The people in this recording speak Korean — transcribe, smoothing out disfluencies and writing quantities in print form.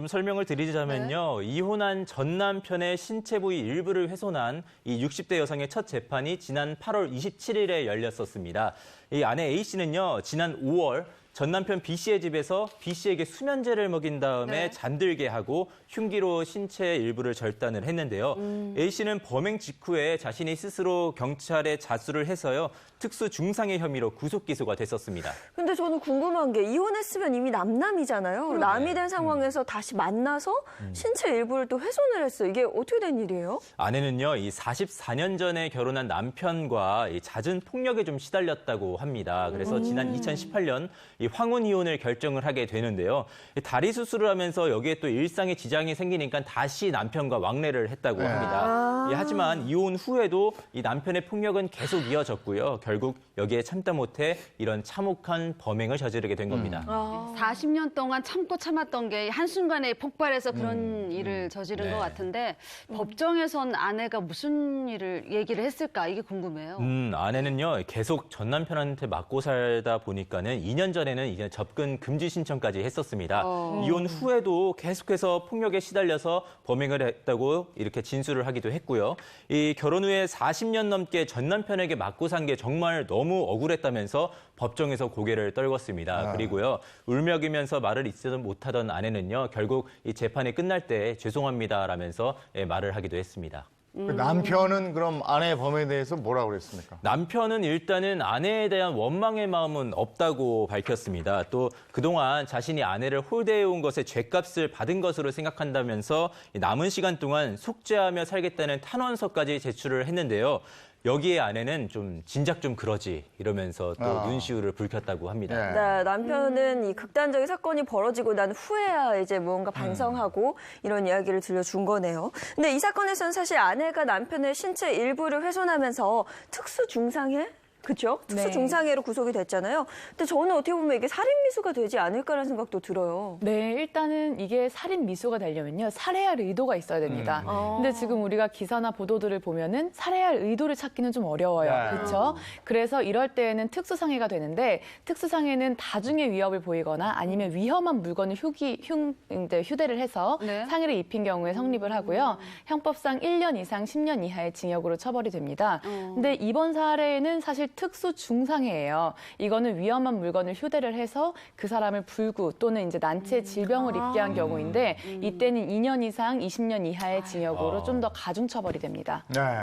좀 설명을 드리자면요. 이혼한 전 남편의 신체 부위 일부를 훼손한 이 60대 여성의 첫 재판이 지난 8월 27일에 열렸었습니다. 이 아내 A씨는요, 지난 5월 전 남편 B씨의 집에서 B씨에게 수면제를 먹인 다음에 잠들게 하고 흉기로 신체 일부를 절단을 했는데요. A씨는 범행 직후에 자신이 스스로 경찰에 자수를 해서요. 특수 중상해 혐의로 구속 기소가 됐었습니다. 근데 저는 궁금한 게 이혼했으면 이미 남남이잖아요. 남이 된 상황에서 다시 만나서 신체 일부를 또 훼손을 했어요. 이게 어떻게 된 일이에요? 아내는요, 이 44년 전에 결혼한 남편과 이 잦은 폭력에 좀 시달렸다고 합니다. 그래서 지난 2018년 이 황혼 이혼을 결정을 하게 되는데요. 다리 수술을 하면서 여기에 또 일상에 지장이 생기니까 다시 남편과 왕래를 했다고 합니다. 하지만 이혼 후에도 이 남편의 폭력은 계속 이어졌고요. 결국 여기에 참다 못해 이런 참혹한 범행을 저지르게 된 겁니다. 40년 동안 참고 참았던 게 한순간에 폭발해서 그런 일을 저지른 것 같은데 법정에선 아내가 무슨 얘기를 했을까 이게 궁금해요. 아내는요, 계속 전 남편한테 맞고 살다 보니까는 2년 전에는 이제 접근 금지 신청까지 했었습니다. 이혼 후에도 계속해서 폭력에 시달려서 범행을 했다고 이렇게 진술을 하기도 했고요. 이 결혼 후에 40년 넘게 전 남편에게 맞고 산 게 정말 너무 억울했다면서 법정에서 고개를 떨궜습니다. 그리고요, 울먹이면서 말을 잇지도 못하던 아내는요, 결국 이 재판이 끝날 때 죄송합니다라면서 말을 하기도 했습니다. 그 남편은 그럼 아내의 범에 대해서 뭐라고 그랬습니까? 남편은 일단은 아내에 대한 원망의 마음은 없다고 밝혔습니다. 또 그동안 자신이 아내를 홀대해온 것에 죗값을 받은 것으로 생각한다면서 남은 시간 동안 속죄하며 살겠다는 탄원서까지 제출을 했는데요. 여기에 아내는 좀 진작 좀 그러지 이러면서 또 눈시울을 붉혔다고 합니다. 네, 남편은 이 극단적인 사건이 벌어지고 난 후에야 이제 무언가 반성하고 이런 이야기를 들려준 거네요. 근데 이 사건에서는 사실 아내가 남편의 신체 일부를 훼손하면서 특수 중상해? 그렇죠? 특수 중상해로 구속이 됐잖아요. 근데 저는 어떻게 보면 이게 살인 미수가 되지 않을까라는 생각도 들어요. 네, 일단은 이게 살인 미수가 되려면요, 살해할 의도가 있어야 됩니다. 근데 지금 우리가 기사나 보도들을 보면은 살해할 의도를 찾기는 좀 어려워요. 그렇죠? 그래서 이럴 때에는 특수상해가 되는데, 특수상해는 다중의 위협을 보이거나 아니면 위험한 물건을 휴대를 해서 상해를 입힌 경우에 성립을 하고요. 형법상 1년 이상 10년 이하의 징역으로 처벌이 됩니다. 근데 이번 사례는 사실 특수 중상해예요. 이거는 위험한 물건을 휴대를 해서 그 사람을 불구 또는 이제 난치의 질병을 입게 한 경우인데, 이때는 2년 이상 20년 이하의 징역으로 좀 더 가중 처벌이 됩니다. 네.